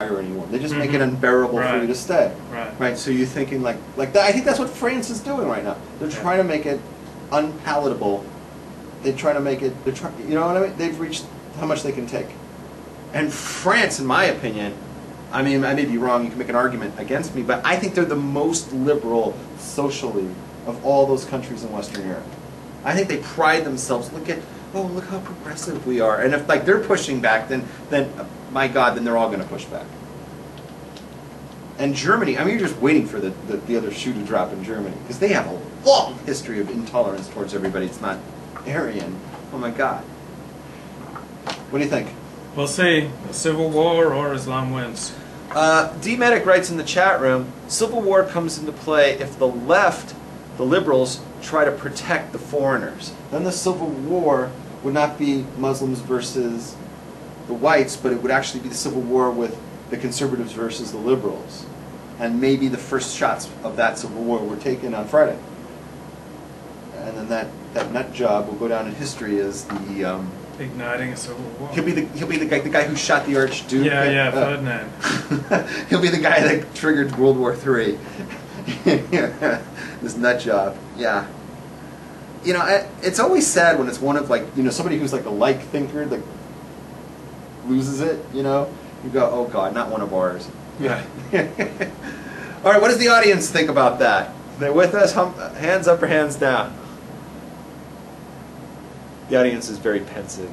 anyone. They just make it unbearable for you to stay. Right. So you're thinking like that. I think that's what France is doing right now. They're trying to make it unpalatable. They try to make it. You know what I mean? They've reached how much they can take. And France, in my opinion, I mean, I may be wrong. You can make an argument against me, but I think they're the most liberal socially of all those countries in Western Europe. I think they pride themselves. Look how progressive we are. And if like they're pushing back, then my God, then they're all going to push back. And Germany, I mean, you're just waiting for the other shoe to drop in Germany, because they have a long history of intolerance towards everybody. It's not Aryan. Oh my God. What do you think? We'll see. A civil war or Islam wins. D-Medic writes in the chat room, civil war comes into play if the left, the liberals, try to protect the foreigners. Then the civil war would not be Muslims versus the whites, but it would actually be the civil war with the conservatives versus the liberals. And maybe the first shots of that civil war were taken on Friday. And then that nut job will go down in history as the igniting a civil war. He'll be the guy who shot the Archduke. Yeah, Ferdinand. He'll be the guy that triggered World War III. This nut job. Yeah. You know, it's always sad when it's one of somebody who's like a like thinker that loses it. You know, you go, oh God, not one of ours. Yeah. All right, what does the audience think about that? They're with us. Hands up or hands down. The audience is very pensive.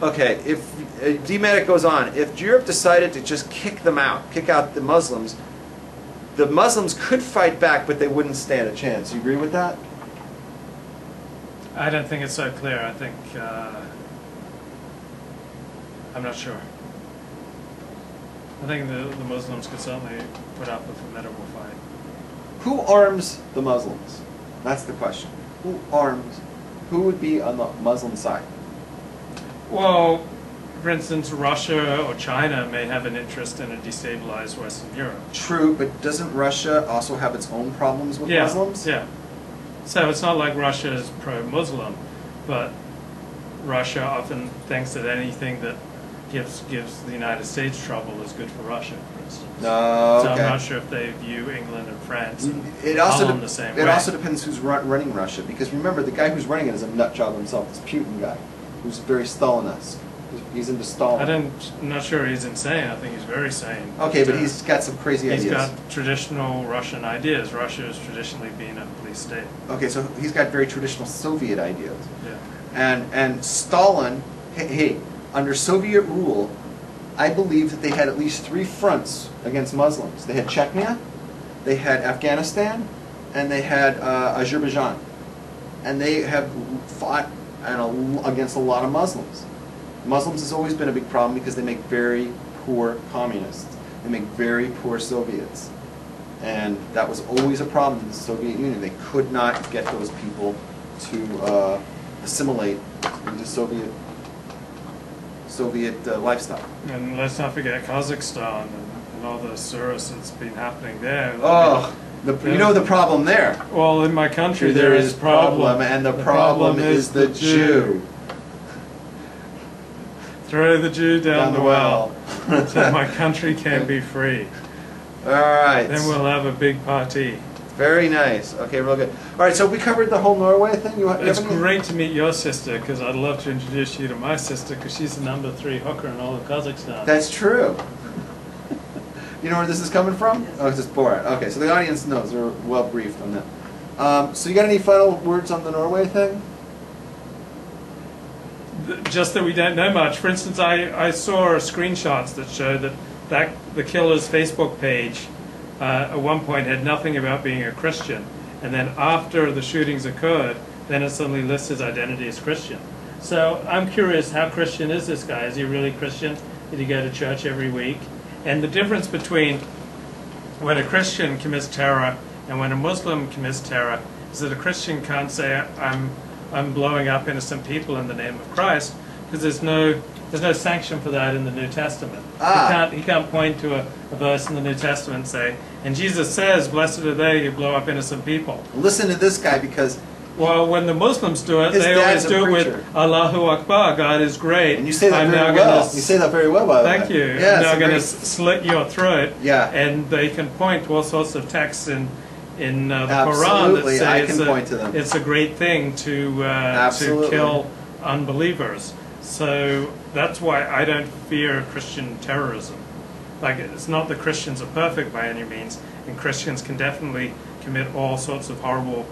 Okay, if D-Medic goes on, if Europe decided to just kick out the Muslims could fight back, but they wouldn't stand a chance. You agree with that? I don't think it's so clear. I think, I'm not sure. I think the Muslims could certainly put up a formidable fight. Who arms the Muslims? That's the question. Who would be on the Muslim side? Well, for instance, Russia or China may have an interest in a destabilized Western Europe. True, but doesn't Russia also have its own problems with Muslims? Yeah. So it's not like Russia is pro-Muslim, but Russia often thinks that anything that gives the United States trouble is good for Russia, for instance. No, so I'm not sure if they view England and France and it also Holland the same way. It also depends who's running Russia, because remember, the guy who's running it is a nut job himself, this Putin guy, who's very Stalin-esque. He's into Stalin. I'm not sure he's insane. I think he's very sane. Okay, but he's got some crazy ideas. He's got traditional Russian ideas. Russia has traditionally been a police state. Okay, so he's got very traditional Soviet ideas. Yeah. And Stalin, hey, under Soviet rule, I believe that they had at least 3 fronts against Muslims. They had Chechnya, they had Afghanistan, and they had Azerbaijan. And they have fought against a lot of Muslims. Muslims has always been a big problem because they make very poor communists. They make very poor Soviets. And that was always a problem in the Soviet Union. They could not get those people to assimilate into Soviet lifestyle. And let's not forget Kazakhstan and all the service that's been happening there. Oh, you know the problem there. Well, in my country there is problem, and the problem is the Jew. Throw the Jew down the well, so my country can be free. All right. Then we'll have a big party. Very nice. Okay, real good. All right, so we covered the whole Norway thing. It's great to meet your sister, because I'd love to introduce you to my sister, because she's the number 3 hooker in all of Kazakhstan. That's true. You know where this is coming from? Yes. Oh, it's just Borat. Okay, so the audience knows. They're well briefed on that. So you got any final words on the Norway thing? Just that we don't know much. For instance, I saw screenshots that showed that the killer's Facebook page at one point had nothing about being a Christian, and then after the shootings occurred, then it suddenly lists his identity as Christian. So I'm curious, how Christian is this guy? Is he really Christian? Did he go to church every week? And the difference between when a Christian commits terror and when a Muslim commits terror is that a Christian can't say, I'm blowing up innocent people in the name of Christ, because there's no sanction for that in the New Testament. He can't point to a verse in the New Testament and say, and Jesus says, blessed are they who blow up innocent people. Listen to this guy, because Well, when the Muslims do it, His they always dad's a do it preacher. with Allahu Akbar, God is great. And you say that I'm very now well. gonna You say that very well, by the way. Thank you. Yeah, I'm now it's going to very- slit your throat. Yeah. And they can point to all sorts of texts in the Absolutely, Quran that I say can point to them. it's a great thing to Absolutely. kill unbelievers. So that's why I don't fear Christian terrorism. Like, it's not that Christians are perfect by any means, and Christians can definitely commit all sorts of horrible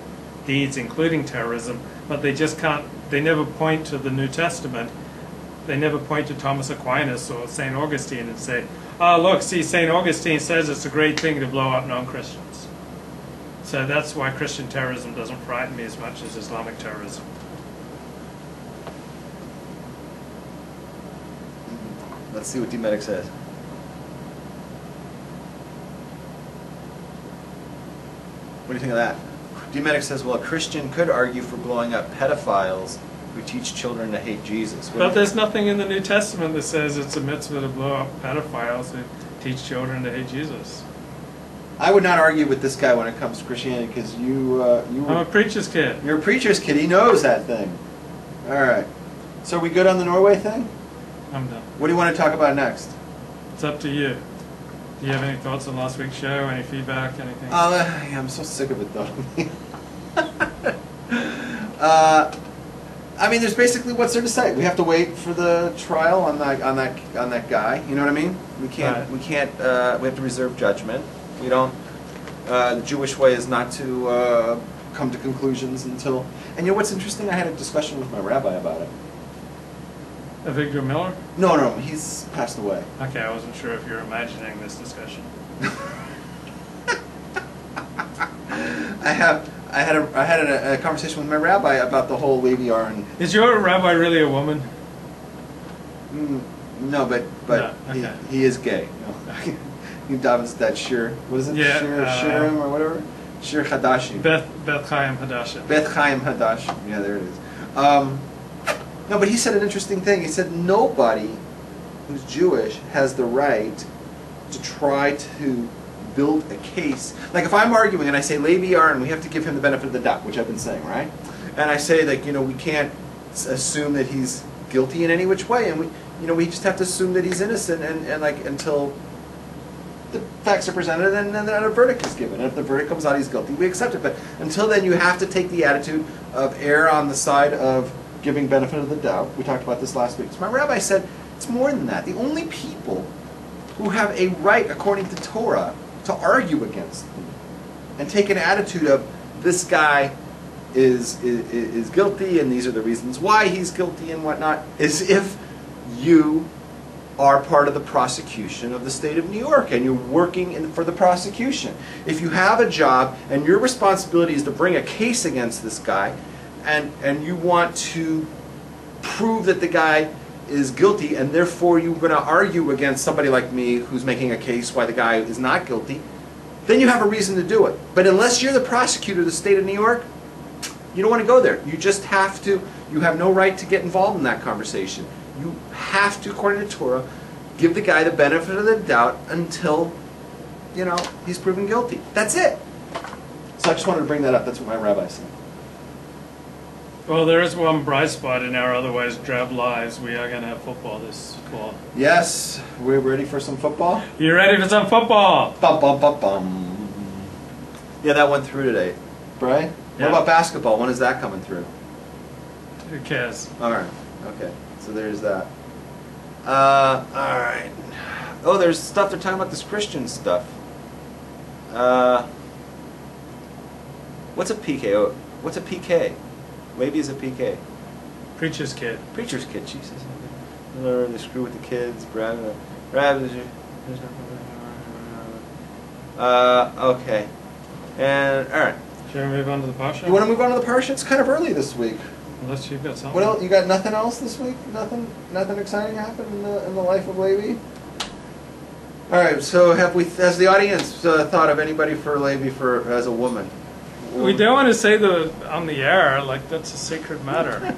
deeds, including terrorism, but they just can't, they never point to the New Testament. They never point to Thomas Aquinas or St. Augustine and say, oh, look, see, St. Augustine says it's a great thing to blow up non-Christians. So that's why Christian terrorism doesn't frighten me as much as Islamic terrorism. Let's see what D-Medic says. What do you think of that? D-Medic says, well, a Christian could argue for blowing up pedophiles who teach children to hate Jesus. But there's nothing in the New Testament that says it's a mitzvah to blow up pedophiles who teach children to hate Jesus. I would not argue with this guy when it comes to Christianity because I'm a preacher's kid. You're a preacher's kid. He knows that thing. All right. So are we good on the Norway thing? I'm done. What do you want to talk about next? It's up to you. Do you have any thoughts on last week's show? Any feedback? Anything? Yeah, I'm so sick of it though. I mean, there's basically what's there to say. We have to wait for the trial on that guy. You know what I mean? We can't. Right. We can't. We have to reserve judgment. We don't. The Jewish way is not to come to conclusions until. And you know what's interesting? I had a discussion with my rabbi about it. Avigdor Miller? No, he's passed away. Okay, I wasn't sure if you were imagining this discussion. I had a conversation with my rabbi about the whole Levi Aron. Is your rabbi really a woman? No, but No, okay. he is gay. No. He davens that shir. What is it? Yeah, Shirim or whatever. Shir Hadashim. Beth Chaim Hadashim. Beth Chaim Hadashim. Yeah, there it is. No, but he said an interesting thing. He said nobody who's Jewish has the right to try to build a case. Like if I'm arguing and I say Levi Aron, we have to give him the benefit of the doubt, which I've been saying, right? And I say that we can't assume that he's guilty in any which way, and we just have to assume that he's innocent, and like until the facts are presented and then a verdict is given. And if the verdict comes out he's guilty, we accept it. But until then, you have to take the attitude of err on the side of giving benefit of the doubt. We talked about this last week. So my rabbi said it's more than that. The only people who have a right, according to Torah, to argue against them and take an attitude of this guy is guilty and these are the reasons why he's guilty and whatnot, is if you are part of the prosecution of the state of New York and you're working for the prosecution. If you have a job and your responsibility is to bring a case against this guy and you want to prove that the guy is guilty and therefore you're going to argue against somebody like me who's making a case why the guy is not guilty, then you have a reason to do it. But unless you're the prosecutor of the state of New York, you don't want to go there. You just have to, you have no right to get involved in that conversation. You have to, according to Torah, give the guy the benefit of the doubt until, he's proven guilty. That's it. So I just wanted to bring that up. That's what my rabbi said. Well, there is one bright spot in our otherwise drab lives. We are going to have football this fall. Yes, we're ready for some football. You ready for some football? Bum, bum, bum, bum. Yeah, that went through today. Right? Yeah. What about basketball? When is that coming through? Who cares? All right. Okay. So there's that. All right. Oh, there's stuff they're talking about, this Christian stuff. What's a PK? Oh, what's a PK? Maybe it's a PK. Preacher's kid. Preacher's kid, Jesus. They screw with the kids. Okay. And, all right. Shall we move on to the Parashat? You want to move on to the Parashat? It's kind of early this week. Unless you've got something. What else? You got nothing else this week? Nothing exciting happened in the life of Levi? All right. So has the audience thought of anybody for Levi as a woman? We don't want to say on the air, like that's a sacred matter.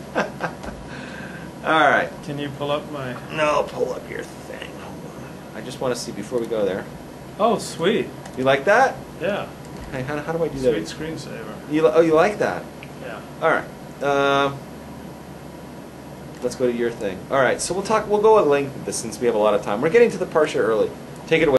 All right. Can you pull up my... No, pull up your thing. Hold on. I just want to see before we go there. Oh, sweet. You like that? Yeah. Hey, how do I do that? Sweet screensaver. You like that? Yeah. All right. Let's go to your thing. All right. So we'll go at length with this since we have a lot of time. We're getting to the parsha early. Take it away.